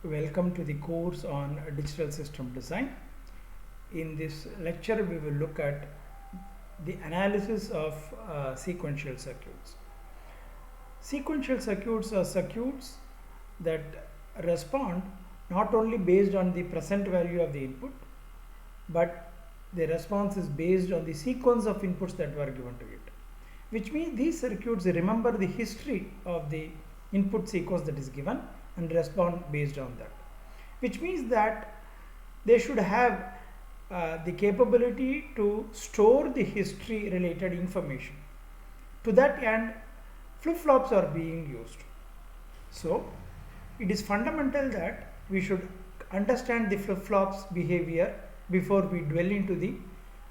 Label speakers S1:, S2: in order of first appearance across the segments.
S1: Welcome to the course on digital system design. In this lecture, we will look at the analysis of sequential circuits. Sequential circuits are circuits that respond not only based on the present value of the input, but the response is based on the sequence of inputs that were given to it. Which means these circuits remember the history of the input sequence that is given and respond based on that. Which means that they should have the capability to store the history related information. To that end, flip-flops are being used. So, it is fundamental that we should understand the flip-flops behavior before we dwell into the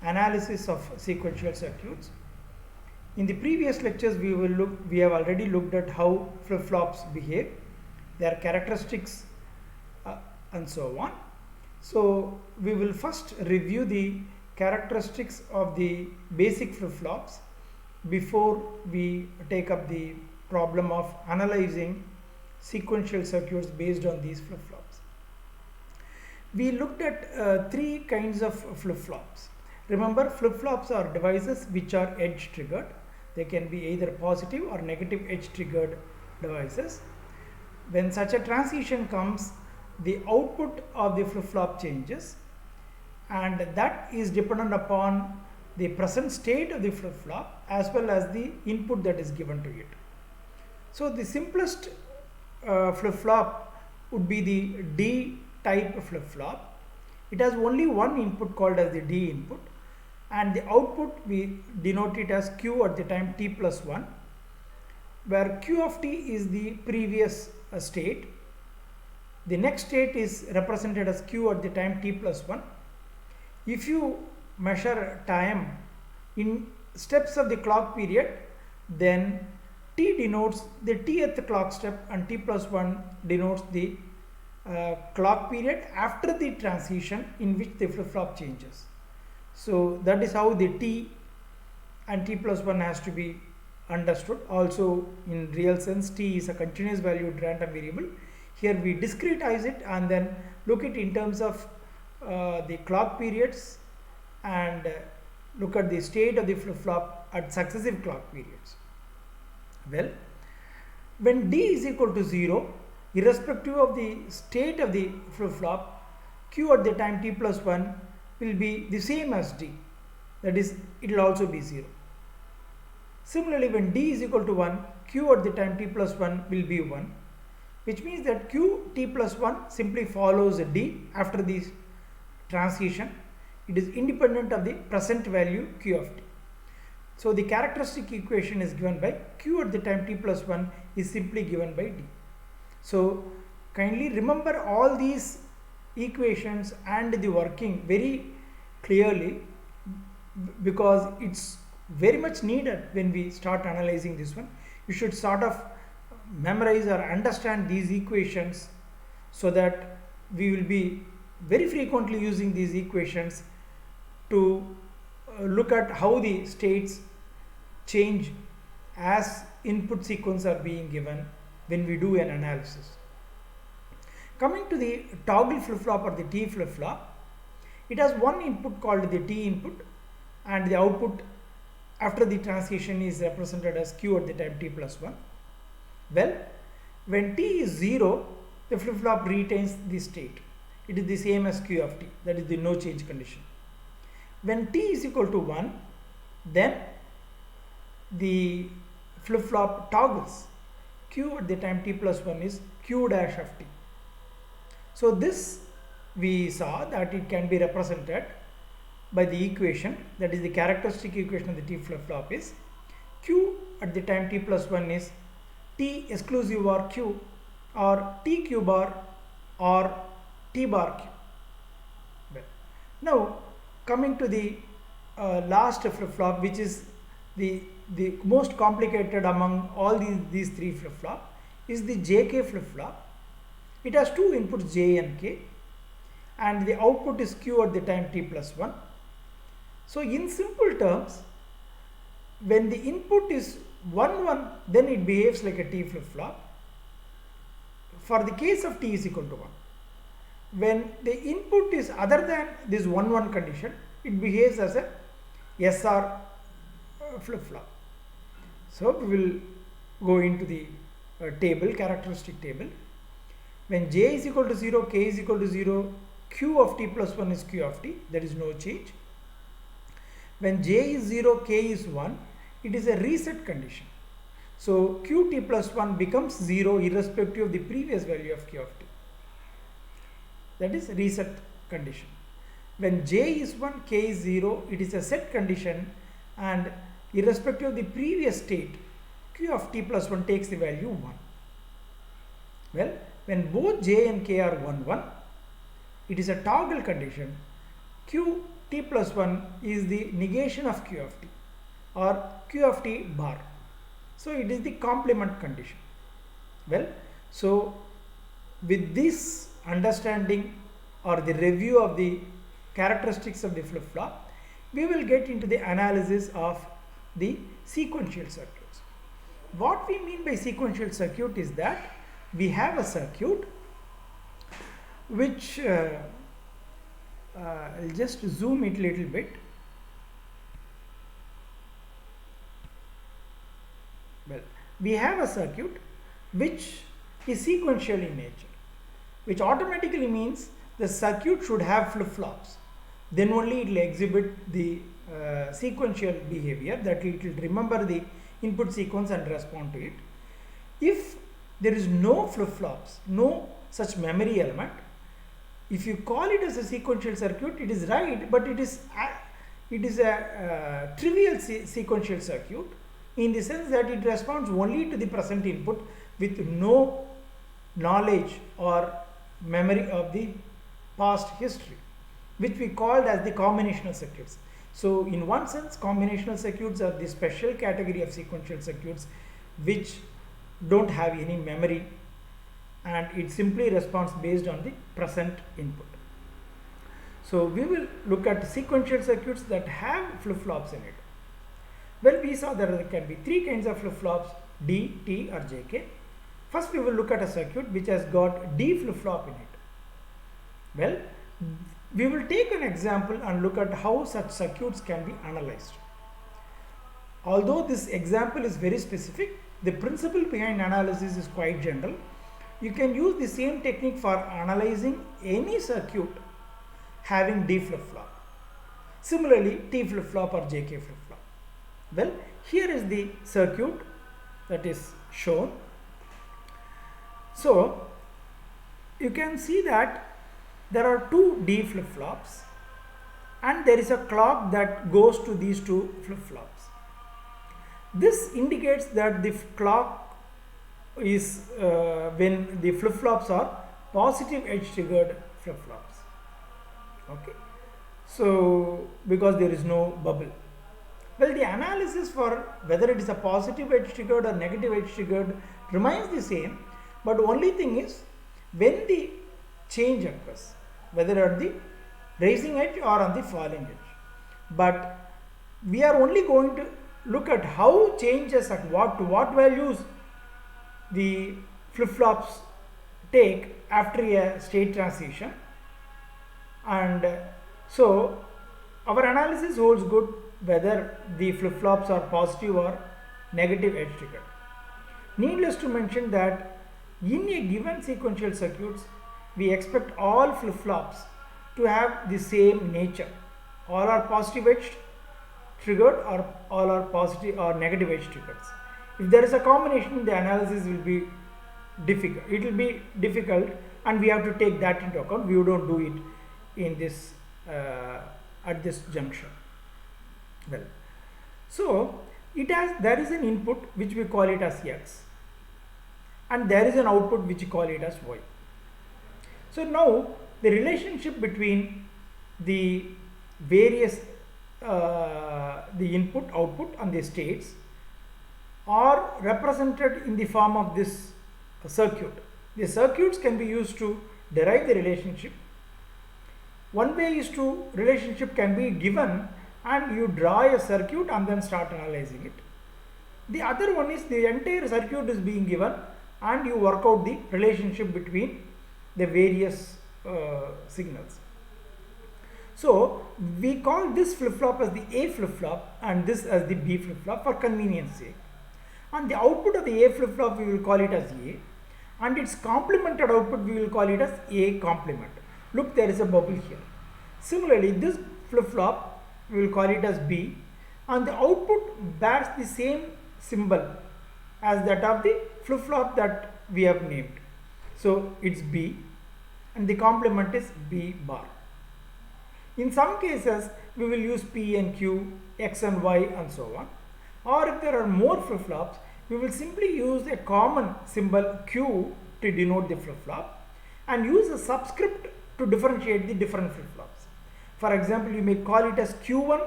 S1: analysis of sequential circuits. In the previous lectures, we have already looked at how flip-flops behave, their characteristics, and so on. So we will first review the characteristics of the basic flip-flops before we take up the problem of analyzing sequential circuits based on these flip-flops. We looked at three kinds of flip-flops. Remember, flip-flops are devices which are edge triggered. They can be either positive or negative edge triggered devices. When such a transition comes, the output of the flip-flop changes, and that is dependent upon the present state of the flip-flop as well as the input that is given to it. So the simplest flip-flop would be the D type flip-flop. It has only one input called as the D input, and the output we denote it as Q at the time t plus 1, where Q of t is the previous state. The next state is represented as Q at the time t plus 1. If you measure time in steps of the clock period, then t denotes the tth clock step and t plus 1 denotes the clock period after the transition in which the flip-flop changes. So that is how the t and t plus 1 has to be understood. Also, in real sense, t is a continuous valued random variable. Here we discretize it and then look it in terms of the clock periods and look at the state of the flip-flop at successive clock periods. Well, when d is equal to 0, irrespective of the state of the flip-flop, Q at the time t plus 1 will be the same as d, that is, it will also be 0. Similarly, when d is equal to 1, Q at the time t plus 1 will be 1, which means that Q t plus 1 simply follows d after this transition. It is independent of the present value Q of t. So the characteristic equation is given by Q at the time t plus 1 is simply given by d. So kindly remember all these equations and the working very clearly, because it's very much needed when we start analyzing this one. You should sort of memorize or understand these equations so that we will be very frequently using these equations to look at how the states change as input sequence are being given when we do an analysis. Coming to the toggle flip-flop or the T flip-flop, it has one input called the T input, and the output after the transition is represented as Q at the time t plus 1. Well, when t is 0, the flip-flop retains the state. It is the same as Q of t, that is the no change condition. When t is equal to 1, then the flip-flop toggles. Q at the time t plus 1 is Q dash of t. So this we saw that it can be represented by the equation, that is the characteristic equation of the T flip-flop is Q at the time t plus 1 is T exclusive or Q or T Q bar or T bar Q. Well, now coming to the last flip-flop, which is the most complicated among all these three flip-flop, is the JK flip-flop. It has two inputs J and K, and the output is Q at the time t plus 1. So in simple terms, when the input is 1 1, then it behaves like a T flip-flop. For the case of T is equal to 1, when the input is other than this 1-1 condition, it behaves as a SR flip-flop. So we will go into the table, characteristic table. When j is equal to 0, k is equal to 0, q of t plus 1 is q of t, there is no change. When j is 0, k is 1, it is a reset condition. So qt plus 1 becomes 0 irrespective of the previous value of q of t. That is reset condition. When j is 1, k is 0, it is a set condition, and irrespective of the previous state, q of t plus 1 takes the value 1. Well, when both j and k are 1, 1, it is a toggle condition. Q t plus 1 is the negation of q of t, or q of t bar. So it is the complement condition. Well, so with this understanding or the review of the characteristics of the flip-flop, we will get into the analysis of the sequential circuits. What we mean by sequential circuit is that we have a circuit which I'll just zoom it a little bit. Well, we have a circuit which is sequential in nature, which automatically means the circuit should have flip-flops. Then only it will exhibit the sequential behavior, that it will remember the input sequence and respond to it. If there is no flip-flops, no such memory element, if you call it as a sequential circuit, it is right, but it is a trivial sequential circuit, in the sense that it responds only to the present input with no knowledge or memory of the past history, which we called as the combinational circuits. So in one sense, combinational circuits are the special category of sequential circuits which don't have any memory, and it simply responds based on the present input. So we will look at sequential circuits that have flip-flops in it. Well, we saw there can be three kinds of flip-flops: D, T or JK. First we will look at a circuit which has got D flip-flop in it. Well, we will take an example and look at how such circuits can be analyzed. Although this example is very specific, the principle behind analysis is quite general. You can use the same technique for analyzing any circuit having D flip-flop. Similarly, T flip-flop or JK flip-flop. Well, here is the circuit that is shown. So you can see that there are two D flip-flops and there is a clock that goes to these two flip-flops. This indicates that the clock is when the flip-flops are positive edge triggered flip-flops. Okay, so because there is no bubble. Well, the analysis for whether it is a positive edge triggered or negative edge triggered remains the same, but only thing is when the change occurs, whether at the rising edge or on the falling edge. But we are only going to look at how changes at what values the flip-flops take after a state transition, and so our analysis holds good whether the flip-flops are positive or negative edge triggered. Needless to mention that in a given sequential circuits, we expect all flip-flops to have the same nature. All are positive edge triggered or all are positive or negative edge triggered. If there is a combination, the analysis will be difficult. It will be difficult, and we have to take that into account. We don't do it in this at this juncture. Well, so there is an input which we call it as X, and there is an output which we call it as Y. So now the relationship between the various the input, output and the states are represented in the form of this circuit. The circuits can be used to derive the relationship. One way is to relationship can be given and you draw a circuit and then start analyzing it. The other one is the entire circuit is being given and you work out the relationship between the various signals. So we call this flip-flop as the A flip-flop and this as the B flip-flop for convenience sake. And the output of the A flip-flop we will call it as A, and its complemented output we will call it as A complement. Look, there is a bubble here. Similarly, this flip-flop we will call it as B, and the output bears the same symbol as that of the flip-flop that we have named. So it's B and the complement is B bar. In some cases, we will use P and Q, X and Y and so on. Or if there are more flip-flops, we will simply use a common symbol Q to denote the flip-flop and use a subscript to differentiate the different flip-flops. For example, you may call it as Q1,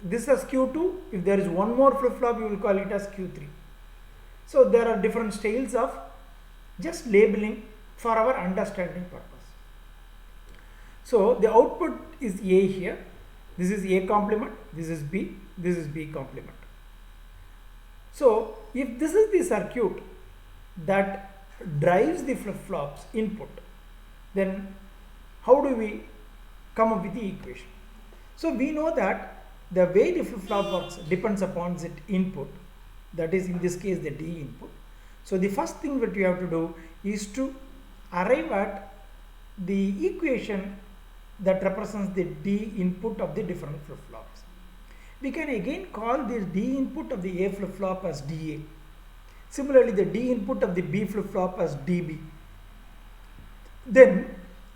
S1: this as Q2. If there is one more flip-flop, you will call it as Q3. So there are different styles of just labeling for our understanding purpose. So the output is A here, this is A complement, this is B, this is B complement. So if this is the circuit that drives the flip-flops input, then how do we come up with the equation? So we know that the way the flip-flop works depends upon its input, that is in this case the D input. So the first thing that we have to do is to arrive at the equation that represents the D input of the different flip-flops. We can again call this D input of the A flip-flop as DA. Similarly, the D input of the B flip-flop as DB. Then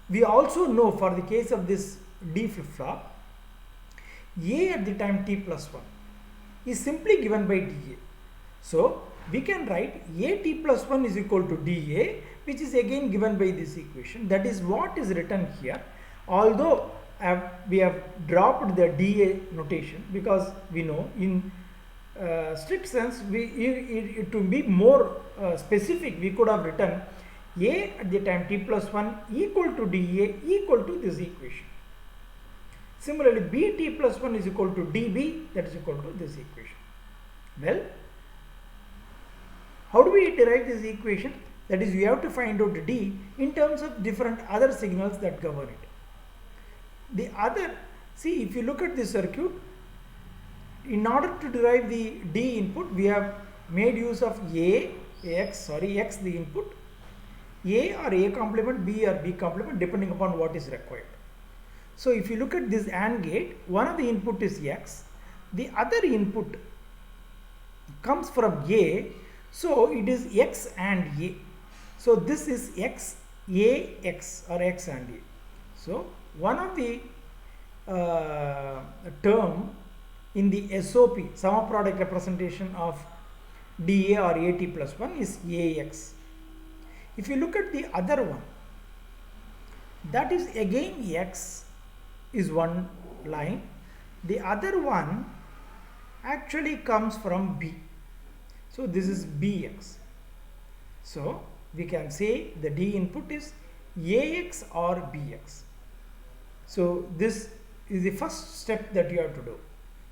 S1: we also know for the case of this D flip-flop, A at the time t plus 1 is simply given by DA. So we can write A t plus 1 is equal to DA, which is again given by this equation. That is what is written here. Although we have dropped the DA notation because we know in strict sense, to be more specific, we could have written A at the time t plus 1 equal to DA equal to this equation. Similarly, BT plus 1 is equal to DB, that is equal to this equation. Well, how do we derive this equation? That is, we have to find out D in terms of different other signals that govern it. The other, see, if you look at this circuit, in order to derive the D input, we have made use of X the input, A or A complement, B or B complement, depending upon what is required. So if you look at this AND gate, one of the input is X, the other input comes from A, so it is X and A. So this is X, A, X or X and A. So one of the term in the SOP, sum of product representation of DA or AT plus 1 is AX. If you look at the other one, that is again X is one line, the other one actually comes from B. So this is BX. So we can say the D input is AX or BX. So this is the first step that you have to do.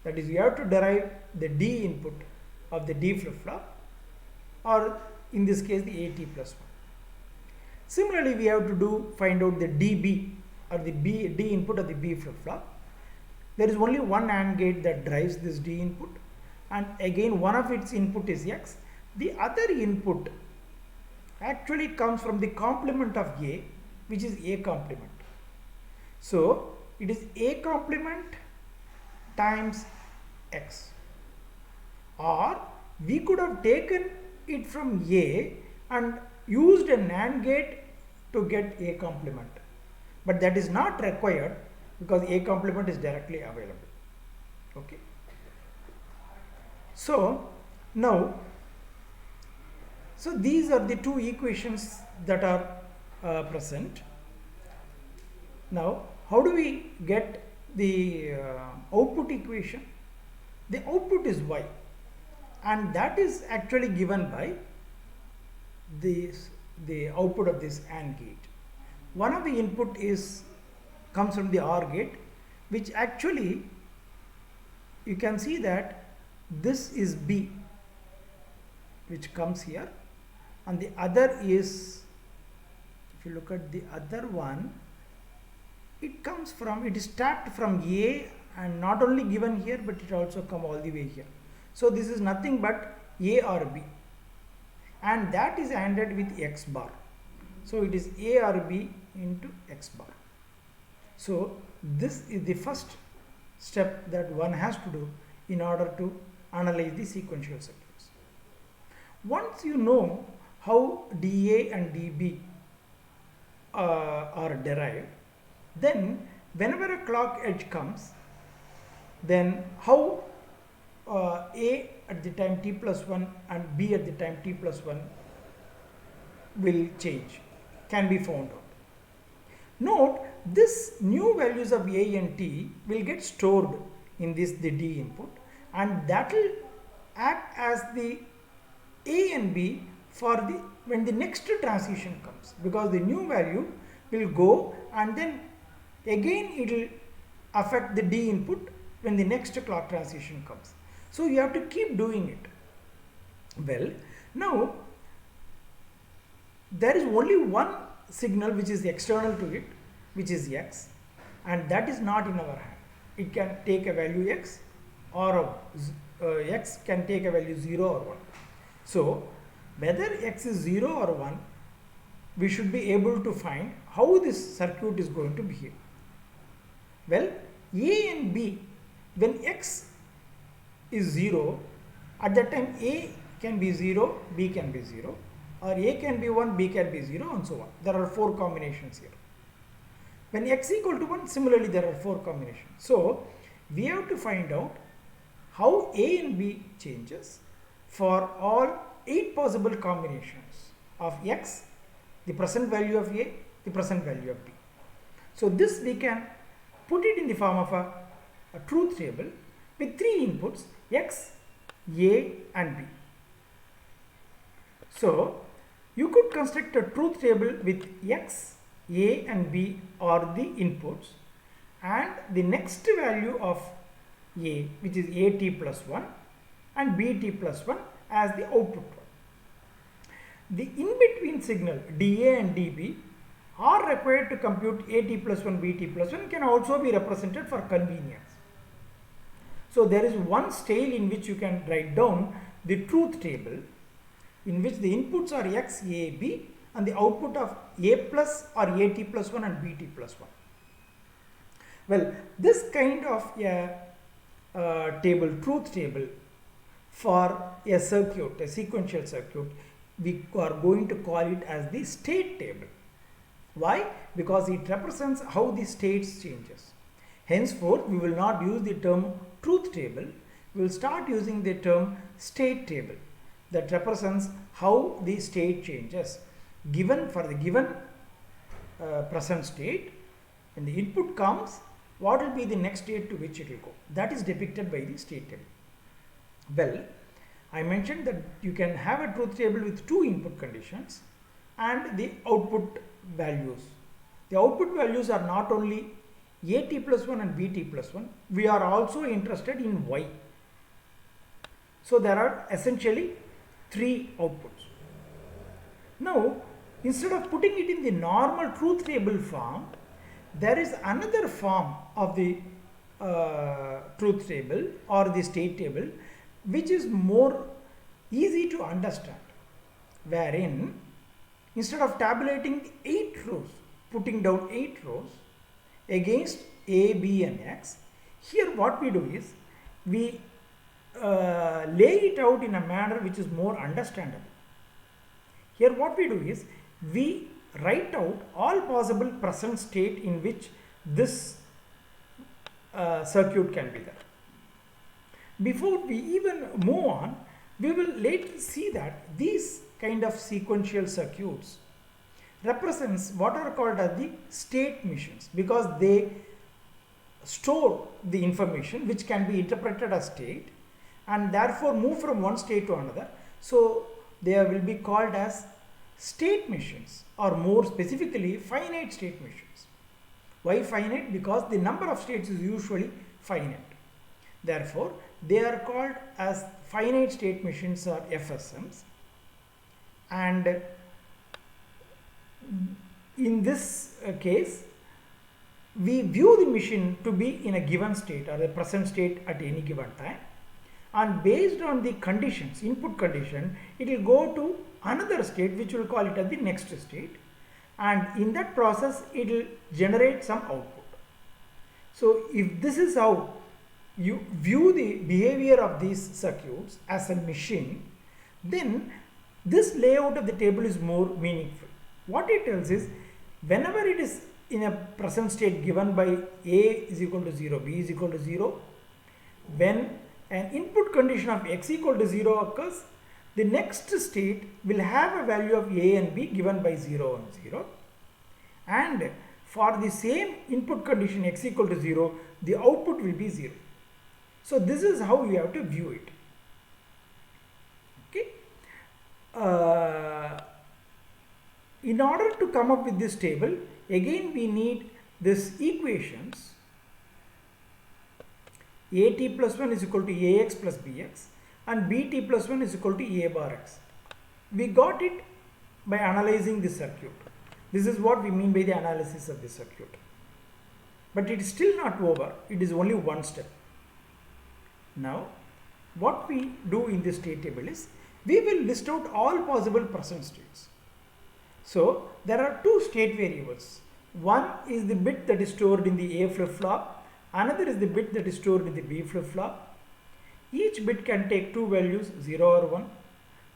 S1: That is, you have to derive the D input of the D flip-flop, or in this case the AT plus 1. Similarly, we have to find out the DB or the D input of the B flip-flop. There is only one AND gate that drives this D input, and again one of its input is X. The other input actually comes from the complement of A, which is A complement. So it is A complement times X, or we could have taken it from A and used an AND gate to get A complement, but that is not required because A complement is directly available. Okay. So now, so these are the two equations that are present. Now, how do we get the output equation? The output is Y, and that is actually given by the output of this AND gate. One of the input comes from the OR gate, which actually you can see that this is B, which comes here, and the other is if you look at the other one, it is tapped from A and not only given here, but it also come all the way here. So this is nothing but A or B, and that is ANDed with X bar. So it is A or B into X bar. So this is the first step that one has to do in order to analyze the sequential circuits. Once you know how dA and dB are derived, then whenever a clock edge comes, then how A at the time t plus 1 and B at the time t plus 1 will change, can be found out. Note, this new values of A and T will get stored in the D input, and that will act as the A and B for when the next transition comes, because the new value will go and then again it will affect the D input when the next clock transition comes. So you have to keep doing it. Well, now there is only one signal which is external to it, which is X, and that is not in our hand. It can take a value X, or X can take a value 0 or 1. So whether X is 0 or 1, we should be able to find how this circuit is going to behave. Well, A and B, when X is 0, at that time A can be 0, B can be 0, or A can be 1, B can be 0, and so on. There are 4 combinations here. When X equal to 1, similarly there are 4 combinations. So we have to find out how A and B changes for all 8 possible combinations of X, the present value of A, the present value of B. So this we can put it in the form of a truth table with 3 inputs, X, A and B. So you could construct a truth table with X, A and B are the inputs, and the next value of A, which is AT plus 1, and BT plus 1 as the output one. The in-between signal dA and dB are required to compute AT plus 1, BT plus 1 can also be represented for convenience. So there is one style in which you can write down the truth table in which the inputs are X, A, B, and the output of A plus or AT plus 1 and BT plus 1. Well, this kind of a truth table for a circuit, a sequential circuit, we are going to call it as the state table. Why? Because it represents how the states changes. Henceforth, we will not use the term truth table, we will start using the term state table that represents how the state changes. Given for the given present state, when the input comes, what will be the next state to which it will go? That is depicted by the state table. Well, I mentioned that you can have a truth table with 2 input conditions and the output values. The output values are not only AT plus 1 and BT plus 1, we are also interested in Y. So there are essentially 3 outputs. Now, instead of putting it in the normal truth table form, there is another form of the truth table or the state table which is more easy to understand, wherein instead of tabulating 8 rows, putting down 8 rows against A, B and X, here what we do is we lay it out in a manner which is more understandable. Here what we do is we write out all possible present state in which this circuit can be there. Before we even move on, we will later see that these kind of sequential circuits represents what are called as the state machines, because they store the information which can be interpreted as state and therefore move from one state to another. So they will be called as state machines, or more specifically finite state machines. Why finite? Because the number of states is usually finite. Therefore they are called as finite state machines or FSMs. And in this case, we view the machine to be in a given state or the present state at any given time, and based on the conditions, input condition, it will go to another state which we will call it as the next state, and in that process it will generate some output. So if this is how you view the behavior of these circuits as a machine, then this layout of the table is more meaningful. What it tells is, whenever it is in a present state given by A is equal to 0, B is equal to 0, when an input condition of x equal to 0 occurs, the next state will have a value of A and B given by 0 and 0, and for the same input condition x equal to 0, the output will be 0. So this is how we have to view it. Okay. In order to come up with this table, again we need this equations. At plus 1 is equal to Ax plus Bx and Bt plus 1 is equal to A bar x. We got it by analyzing this circuit. This is what we mean by the analysis of this circuit. But it is still not over. It is only one step. Now, what we do in this state table is, we will list out all possible present states. So, there are two state variables. One is the bit that is stored in the A flip-flop. Another is the bit that is stored in the B flip-flop. Each bit can take two values, 0 or 1.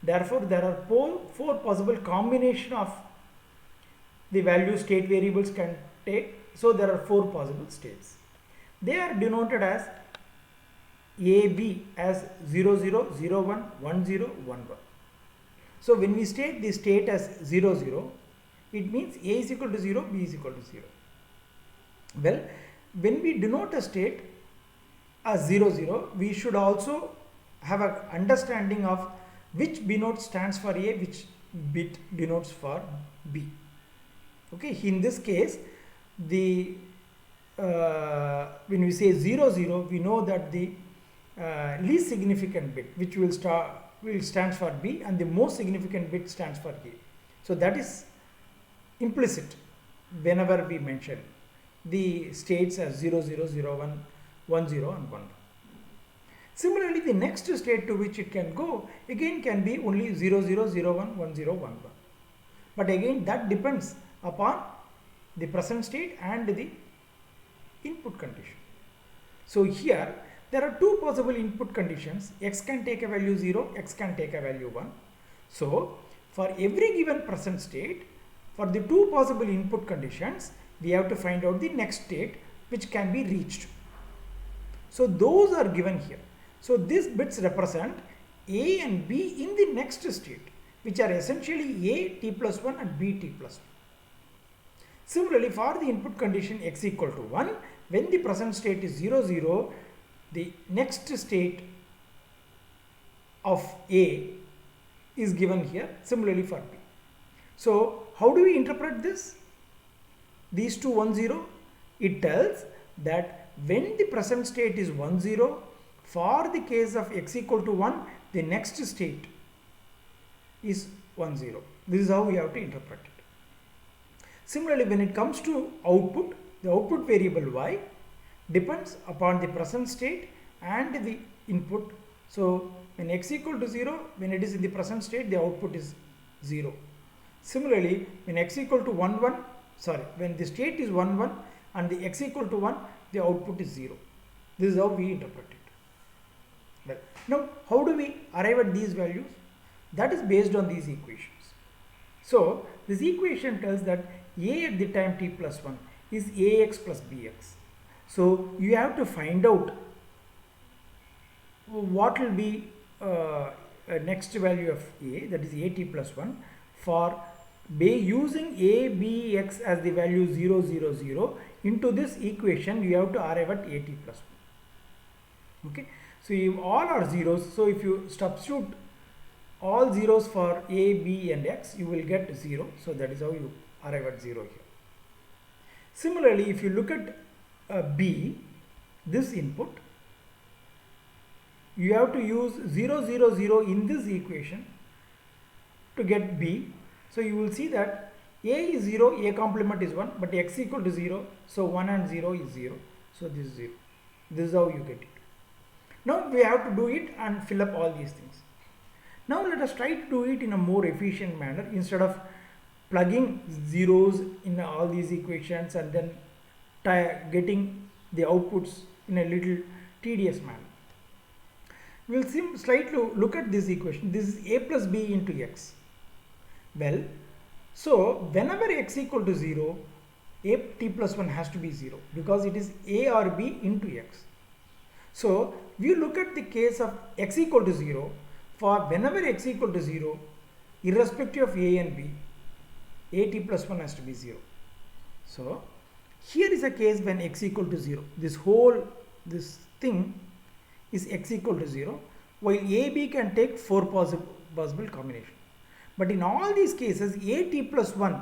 S1: Therefore, there are four possible combination of the value state variables can take. So, there are four possible states. They are denoted as AB as 0, 0, 0, 1, 1, 0, 1, 1. So, when we state the state as 0, 0, it means A is equal to 0, B is equal to 0. Well, when we denote a state as 0, 0, we should also have an understanding of which B note stands for A, which bit denotes for B. Okay, in this case, the when we say 0, 0, we know that the least significant bit, which will stands for B, and the most significant bit stands for A. So that is implicit whenever we mention the states as 0, 0, 0, 1, 1, 0 and 1. Similarly, the next state to which it can go again can be only 0, 0, 0, 1, 1, 0, 1, 1. But again, that depends upon the present state and the input condition. So here there are two possible input conditions. X can take a value 0, X can take a value 1. So for every given present state, for the two possible input conditions, we have to find out the next state which can be reached. So those are given here. So these bits represent A and B in the next state, which are essentially A t plus 1 and B t plus 1. Similarly, for the input condition x equal to 1, when the present state is 0, 0, the next state of A is given here, similarly for B. So how do we interpret this? These two 1, 0, it tells that when the present state is 1, 0, for the case of x equal to 1, the next state is 1, 0. This is how we have to interpret it. Similarly, when it comes to output, the output variable y depends upon the present state and the input. So when x equal to 0, when it is in the present state, the output is 0. Similarly, when x equal to 1, 1, when the state is 1, 1 and the x equal to 1, the output is 0. This is how we interpret it. Well, now how do we arrive at these values? That is based on these equations. So this equation tells that A at the time t plus 1 is Ax plus Bx. So you have to find out what will be next value of A, that is At plus 1, for using A, B, X as the value 0, 0, 0. Into this equation you have to arrive at At plus 1. Okay. So you all are zeros. So if you substitute all zeros for A, B and X, you will get 0. So that is how you arrive at 0 here. Similarly, if you look at B, this input, you have to use 0, 0, 0 in this equation to get B. So you will see that A is 0, A complement is 1, but x equal to 0, so 1 and 0 is 0, so this is 0. This is how you get it. Now we have to do it and fill up all these things. Now let us try to do it in a more efficient manner instead of plugging zeros in all these equations and then getting the outputs in a little tedious manner. We will slightly look at this equation. This is a plus b into x. Well, so whenever x equal to 0, a t plus 1 has to be 0 because it is a or b into x. So we look at the case of x equal to 0. For whenever x equal to 0, irrespective of a and b, a t plus 1 has to be 0. So here is a case when x equal to 0. This thing is x equal to 0, while a, b can take 4 possible combinations. But in all these cases, a t plus 1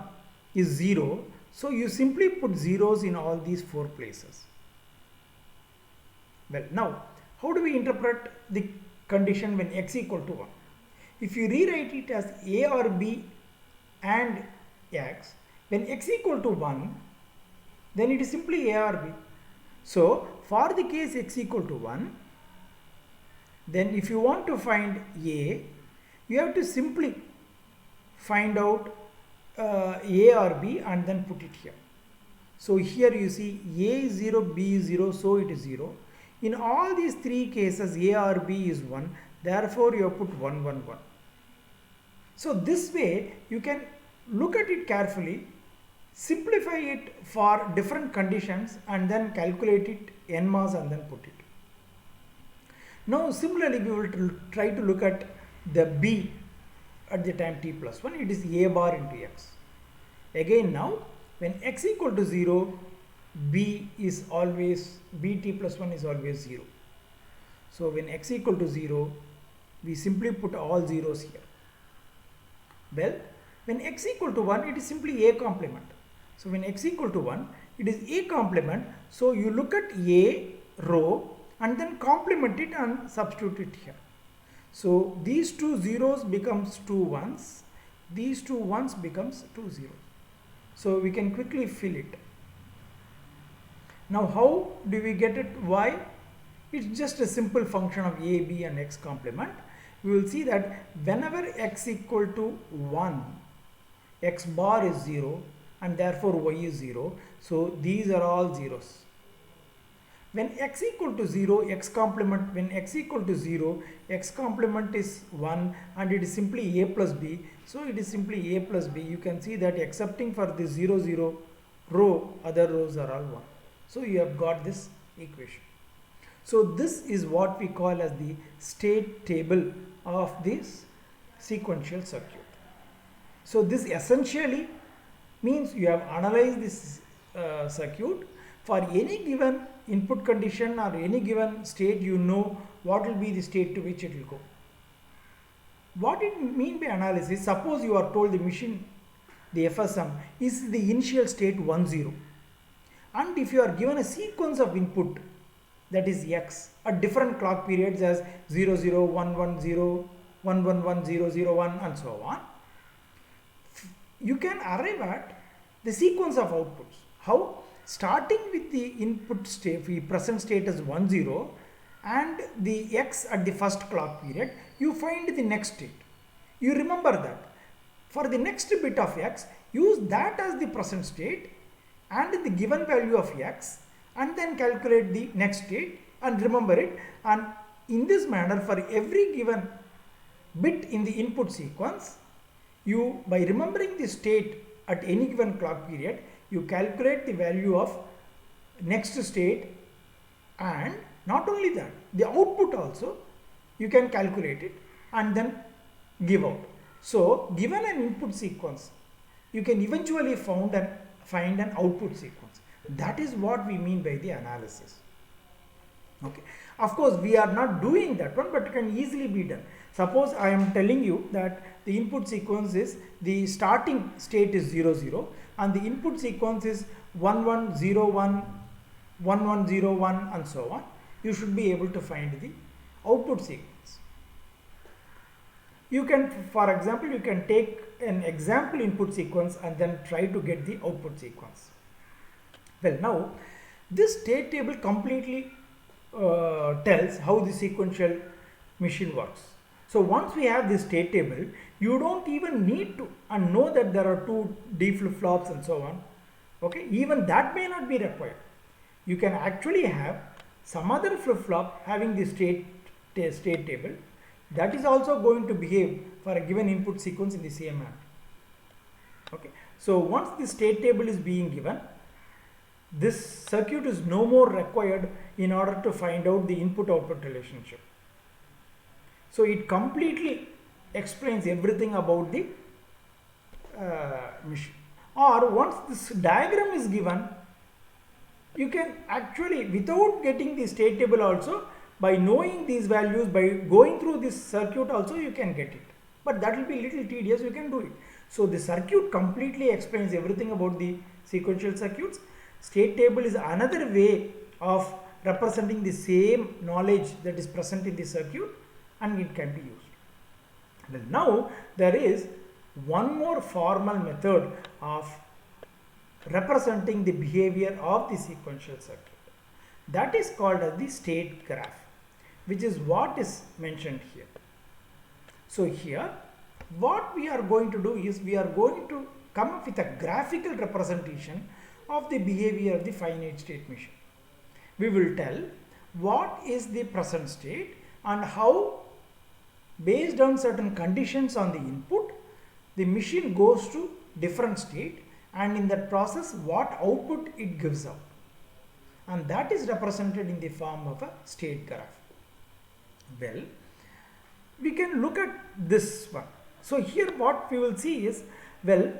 S1: is 0, so you simply put zeros in all these 4 places. Well, now, how do we interpret the condition when x equal to 1? If you rewrite it as a or b and x, when x equal to 1, then it is simply a or b. So, for the case x equal to 1, then if you want to find a, you have to simply find out a or b and then put it here. So here you see a is 0, b is 0, so it is 0. In all these 3 cases, a or b is 1, therefore you have put 1, 1, 1. So this way you can look at it carefully, simplify it for different conditions and then calculate it en masse and then put it. Now similarly we will try to look at the b at the time t plus 1. It is a bar into x. Again now when x equal to 0, b t plus 1 is always 0. So when x equal to 0, we simply put all zeros here. Well, when x equal to 1, it is simply a complement. So when x equal to 1, it is a complement. So you look at a row and then complement it and substitute it here. So these 2 zeros becomes 2 ones. These 2 ones becomes 2 zeros. So we can quickly fill it. Now how do we get it y? It's just a simple function of a, b and x complement. We will see that whenever x equal to 1, x bar is 0 and therefore y is 0. So these are all zeros. When x equal to 0, x complement, when x equal to 0, x complement is 1 and it is simply a plus b. So it is simply a plus b. You can see that excepting for the 0, 0 row, other rows are all 1. So you have got this equation. So this is what we call as the state table of this sequential circuit. So this essentially means you have analyzed this circuit. For any given input condition or any given state, you know what will be the state to which it will go. What it mean by analysis? Suppose you are told the machine, the FSM, is the initial state 1, 0. And if you are given a sequence of input, that is x, at different clock periods as 0, 0, 1, 1, 0, 1, 1, 1, 0, 0, 1 and so on, you can arrive at the sequence of outputs. How? Starting with the input state, the present state as 1, 0 and the x at the first clock period, you find the next state. You remember that. For the next bit of x, use that as the present state and the given value of x and then calculate the next state and remember it, and in this manner for every given bit in the input sequence, you by remembering the state at any given clock period, you calculate the value of next state, and not only that, the output also you can calculate it and then give out. So given an input sequence, you can eventually find an output sequence. That is what we mean by the analysis. Okay. Of course, we are not doing that one, but it can easily be done. Suppose I am telling you that the input sequence is, the starting state is 0, 0 and the input sequence is 1, 1, 0, 1, 1, 1, 0, 1 and so on. You should be able to find the output sequence. You can, for example, you can take an example input sequence and then try to get the output sequence. Well, now this state table completely tells how the sequential machine works. So once we have this state table, you don't even need to know that there are two D flip-flops and so on. Okay, even that may not be required. You can actually have some other flip-flop having the state table that is also going to behave for a given input sequence in the same manner. Okay, so once the state table is being given, this circuit is no more required in order to find out the input-output relationship. So it completely explains everything about the machine. Or once this diagram is given, you can actually, without getting the state table also, by knowing these values, by going through this circuit also, you can get it. But that will be little tedious, you can do it. So the circuit completely explains everything about the sequential circuits. State table is another way of representing the same knowledge that is present in the circuit, and it can be used. Well, now there is one more formal method of representing the behavior of the sequential circuit. That is called as the state graph, which is what is mentioned here. So here what we are going to do is we are going to come up with a graphical representation of the behavior of the finite state machine. We will tell what is the present state and how, based on certain conditions on the input, the machine goes to different state, and in that process what output it gives out, and that is represented in the form of a state graph. Well, we can look at this one. So here what we will see is, well,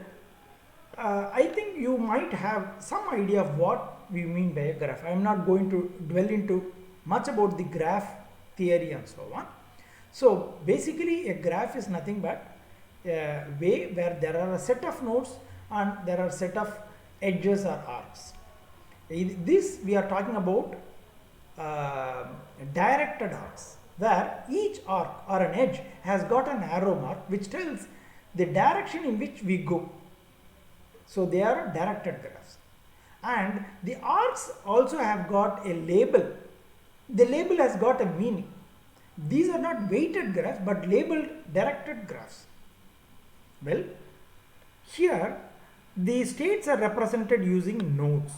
S1: I think you might have some idea of what we mean by a graph. I am not going to dwell into much about the graph theory and so on. So basically a graph is nothing but a way where there are a set of nodes and there are a set of edges or arcs. This we are talking about directed arcs, where each arc or an edge has got an arrow mark which tells the direction in which we go. So they are directed graphs, and the arcs also have got a label. The label has got a meaning. These are not weighted graphs but labeled directed graphs. Well, here the states are represented using nodes.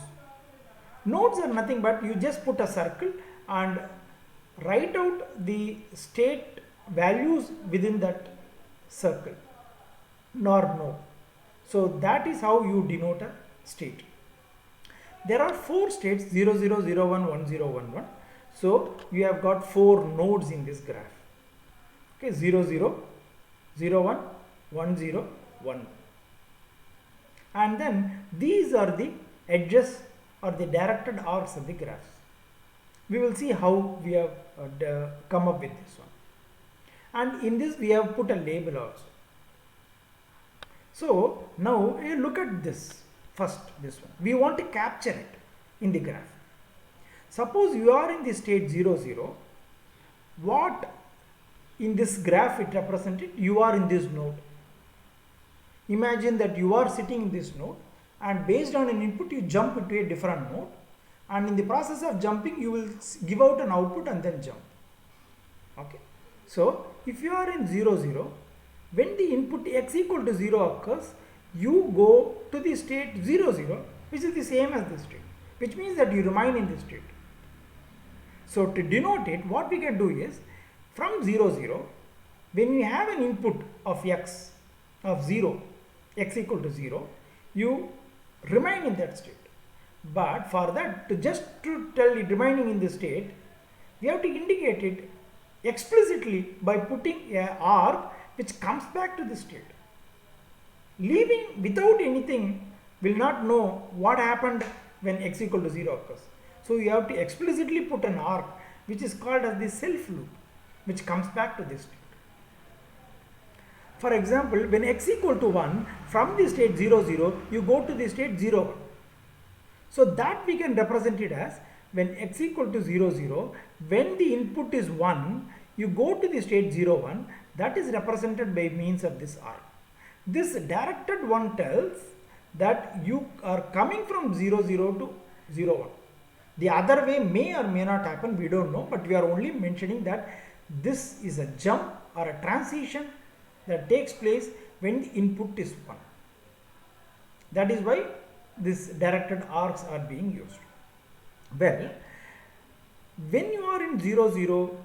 S1: Nodes are nothing but you just put a circle and write out the state values within that circle nor node. So that is how you denote a state. There are 4 states, 0, 0, 0, 1, 1, 0, 1, 1. So you have got 4 nodes in this graph. Okay, 0, 0, 0, 1, 1, 0, 1. And then these are the edges or the directed arcs of the graphs. We will see how we have come up with this one. And in this we have put a label also. So now look at this first, this one. We want to capture it in the graph. Suppose you are in the state 0, 0. What in this graph it represented? You are in this node. Imagine that you are sitting in this node, and based on an input you jump into a different node, and in the process of jumping you will give out an output and then jump. Okay. So if you are in 0, 0, when the input x equal to 0 occurs, you go to the state 0, 0, which is the same as this state, which means that you remain in this state. So to denote it, what we can do is, from 0, 0, when you have an input of x of 0, x equal to 0, you remain in that state. But for that, to tell it remaining in this state, we have to indicate it explicitly by putting a arc which comes back to the state. Leaving without anything will not know what happened when x equal to 0 occurs. So you have to explicitly put an arc which is called as the self loop, which comes back to this state. For example, when x equal to 1, from the state 0, 0, you go to the state 0, 1. So that we can represent it as, when x equal to 0, 0, when the input is 1, you go to the state 0, 1, that is represented by means of this arc. This directed one tells that you are coming from 0, 0 to 0, 1. The other way may or may not happen, we don't know, but we are only mentioning that this is a jump or a transition that takes place when the input is 1. That is why these directed arcs are being used. Well, when you are in 0, 0,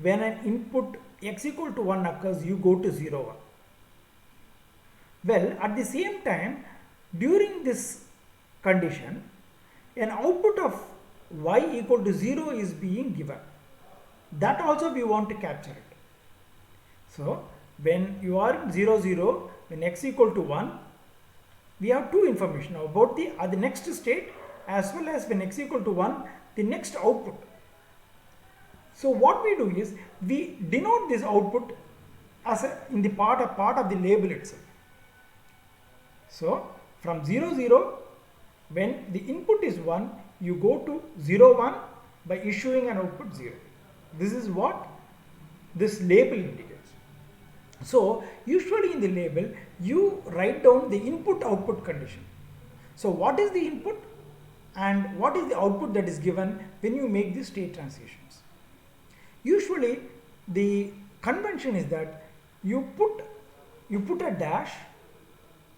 S1: when an input x equal to 1 occurs, you go to 0, 1. Well, at the same time, during this condition, an output of y equal to 0 is being given. That also we want to capture it. So, when you are in 0, 0, when x equal to 1, we have two information about the next state as well as when x equal to 1, the next output. So, what we do is we denote this output as in the part of the label itself. So, from 0, 0, when the input is 1, you go to 0, 1 by issuing an output 0. This is what this label indicates. So, usually in the label, you write down the input-output condition. So, what is the input and what is the output that is given when you make the state transitions? Usually, the convention is that you put a dash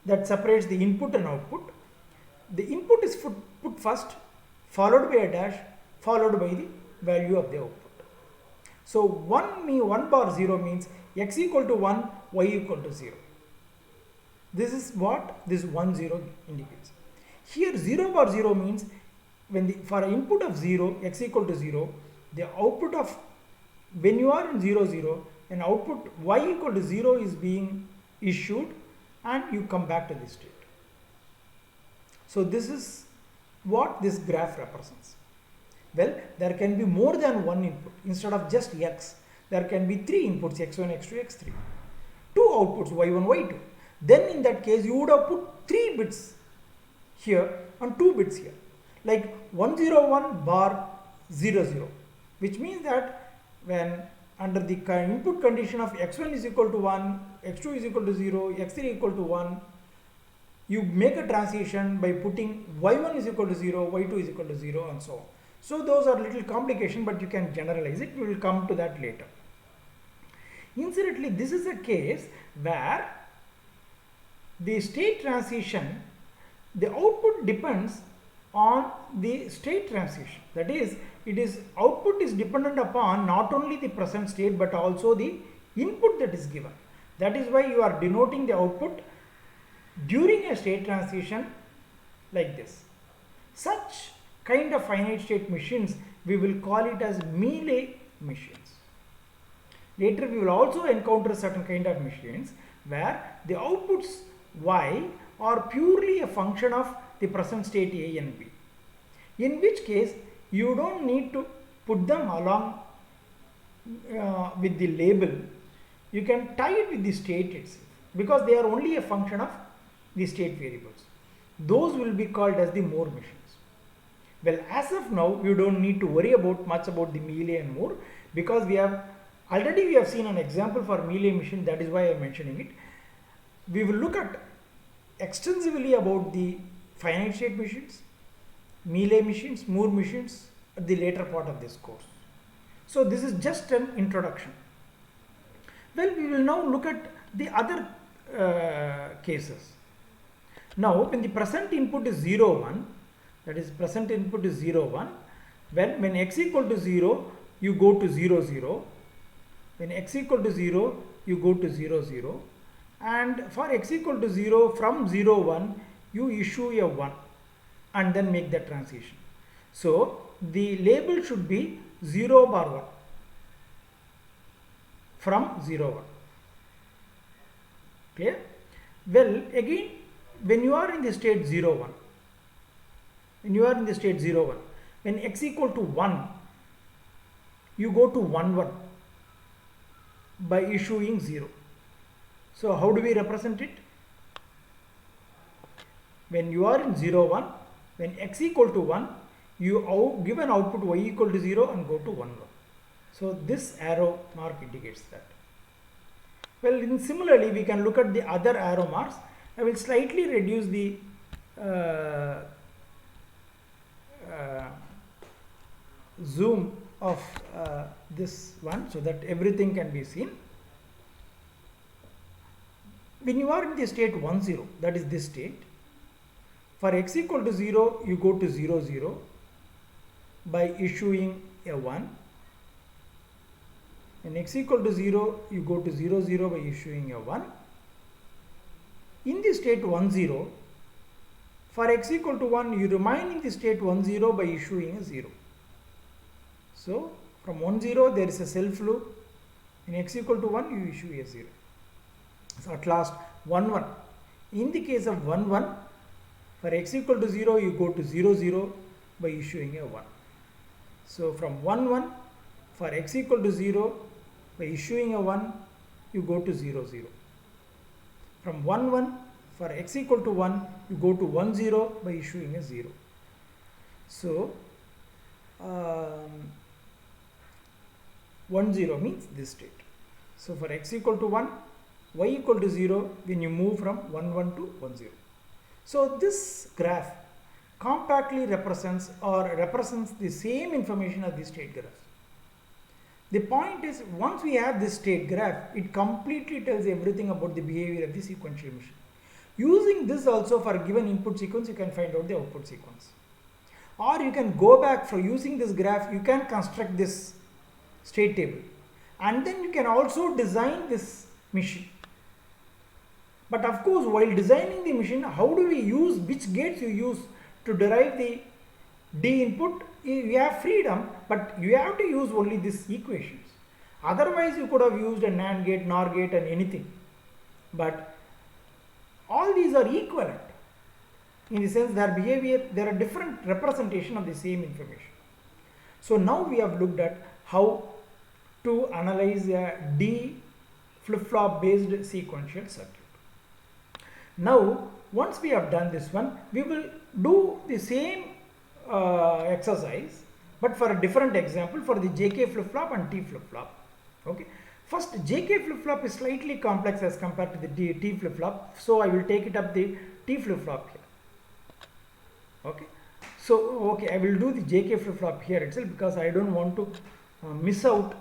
S1: that separates the input and output. The input is put first, followed by a dash, followed by the value of the output. So 1 bar 0 means x equal to 1, y equal to 0. This is what this 1 0 indicates. Here 0 bar 0 means when for an input of 0, x equal to 0, the output of when you are in 0 0, an output y equal to 0 is being issued and you come back to this state. So this is what this graph represents. Well, there can be more than one input. Instead of just x, there can be 3 inputs, x1, x2, x3. 2 outputs, y1, y2. Then in that case, you would have put 3 bits here and 2 bits here. Like 101 bar 00, which means that when under the input condition of x1 is equal to 1, x2 is equal to 0, x3 equal to 1, you make a transition by putting y1 is equal to 0, y2 is equal to 0 and so on. So those are little complication, but you can generalize it. We will come to that later. Incidentally, this is a case where the state transition, the output depends on the state transition. That is, output is dependent upon not only the present state but also the input that is given. That is why you are denoting the output during a state transition like this. Such kind of finite state machines, we will call it as Mealy machines. Later we will also encounter certain kind of machines where the outputs y are purely a function of the present state A and B, in which case you don't need to put them along with the label. You can tie it with the state itself because they are only a function of the state variables. Those will be called as the Moore machines. Well, as of now, you don't need to worry much about the Mealy and Moore because we have seen an example for Mealy machine. That is why I am mentioning it. We will look at extensively about the finite state machines, Mealy machines, Moore machines at the later part of this course. So this is just an introduction. Well, we will now look at the other cases. Now, when the present input is 0, 1, that is present input is 0, 1, when x equal to 0, you go to 0, 0. When x equal to 0, you go to 0, 0. And for x equal to 0, from 0, 1, you issue a 1 and then make the transition. So, the label should be 0 bar 1 from 0, 1. Clear? Well, again, when you are in the state 0, 1, when x equal to 1, you go to 1, 1 by issuing 0. So, how do we represent it? When you are in 0, 1, when x equal to 1, you give an output y equal to 0 and go to 1, 1. So, this arrow mark indicates that. Well, similarly, we can look at the other arrow marks. I will slightly reduce the uh, uh, zoom of this one so that everything can be seen. When you are in the state 1 0, that is this state, for x equal to 0, you go to 0 0 by issuing a 1. When x equal to 0, you go to 0 0 by issuing a 1. In the state 1 0, for x equal to 1, you remain in the state 1 0 by issuing a 0. So, from 1 0, there is a self loop. In x equal to 1, you issue a 0. So, at last 1 1. In the case of 1 1, for x equal to 0, you go to 0 0 by issuing a 1. So, from 1 1, for x equal to 0, by issuing a 1, you go to 0 0. From 1 1, for x equal to 1, you go to 1 0 by issuing a 0. So, 1 0 means this state. So, for x equal to 1, y equal to 0 when you move from 1 1 to 1 0. So, this graph compactly represents the same information as the state graph. The point is, once we have this state graph, it completely tells everything about the behavior of the sequential machine. Using this also for a given input sequence, you can find out the output sequence. Or you can go back for using this graph, you can construct this state table. And then you can also design this machine. But of course, while designing the machine, how do we use, which gates you use to derive the D input? You have freedom, but you have to use only these equations. Otherwise, you could have used a NAND gate, NOR gate and anything. But all these are equivalent. In the sense their behavior, there are different representation of the same information. So now we have looked at how to analyze a D flip-flop based sequential circuit. Now, once we have done this one, we will do the same exercise, but for a different example for the JK flip-flop and T flip-flop. Okay. First, JK flip-flop is slightly complex as compared to the T flip-flop, so I will take it up the T flip-flop here. Okay. So, okay, I will do the JK flip-flop here itself because I don't want to miss out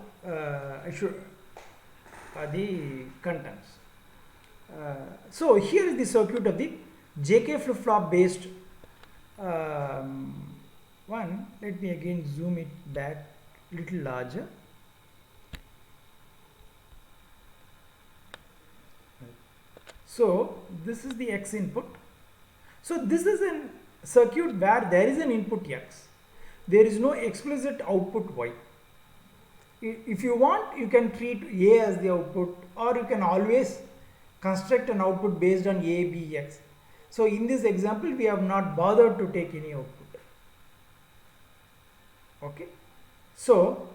S1: the contents. So, here is the circuit of the JK flip-flop based one. Let me again zoom it back a little larger. So, this is the X input. So, this is a circuit where there is an input X. There is no explicit output Y. If you want, you can treat A as the output, or you can always construct an output based on A, B, X. So, in this example, we have not bothered to take any output. Okay. So,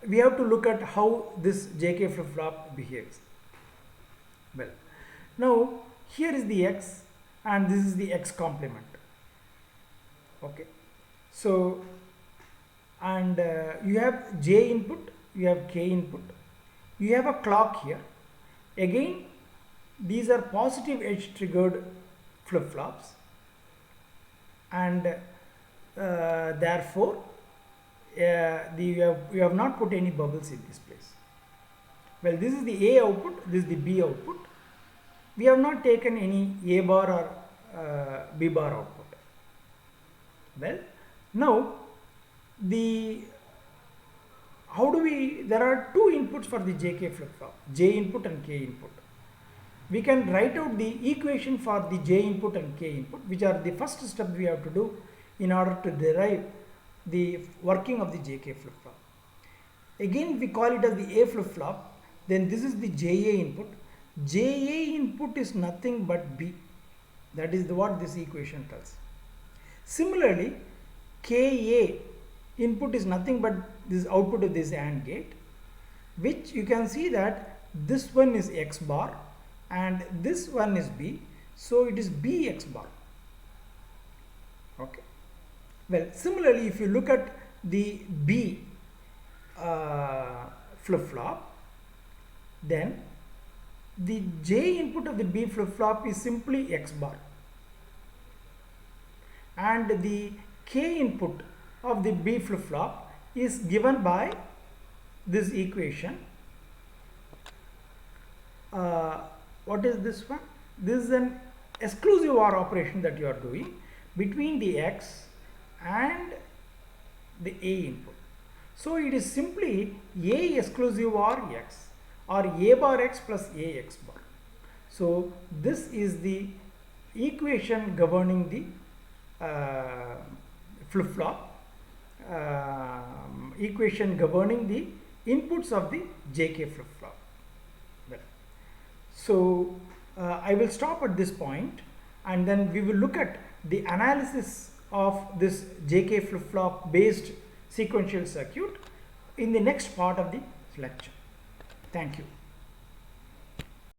S1: we have to look at how this JK flip-flop behaves. Well, now here is the X and this is the X complement. Okay. So, and you have J input, you have K input, you have a clock here. Again, these are positive edge triggered flip-flops, and therefore you have not put any bubbles in this place. Well, this is the A output, this is the B output. We have not taken any A bar or B bar output. Well, now there are two inputs for the JK flip-flop, J input and K input. We can write out the equation for the J input and K input, which are the first step we have to do in order to derive the working of the JK flip-flop. Again, we call it as the A flip-flop. Then this is the JA input. JA input is nothing but B. That is what this equation tells. Similarly, KA input is nothing but this output of this AND gate, which you can see that this one is X bar and this one is B. So it is B X bar. Okay. Well, similarly, if you look at the B flip-flop, then the J input of the B flip-flop is simply X bar, and the K input of the B flip-flop is given by this equation. What is this one? This is an exclusive OR operation that you are doing between the X and the A input. So it is simply A exclusive OR X, or A bar X plus A X bar. So this is the equation governing the flip-flop, equation governing the inputs of the JK flip-flop. Well, so I will stop at this point, and then we will look at the analysis of this JK flip-flop based sequential circuit in the next part of the lecture. Thank you.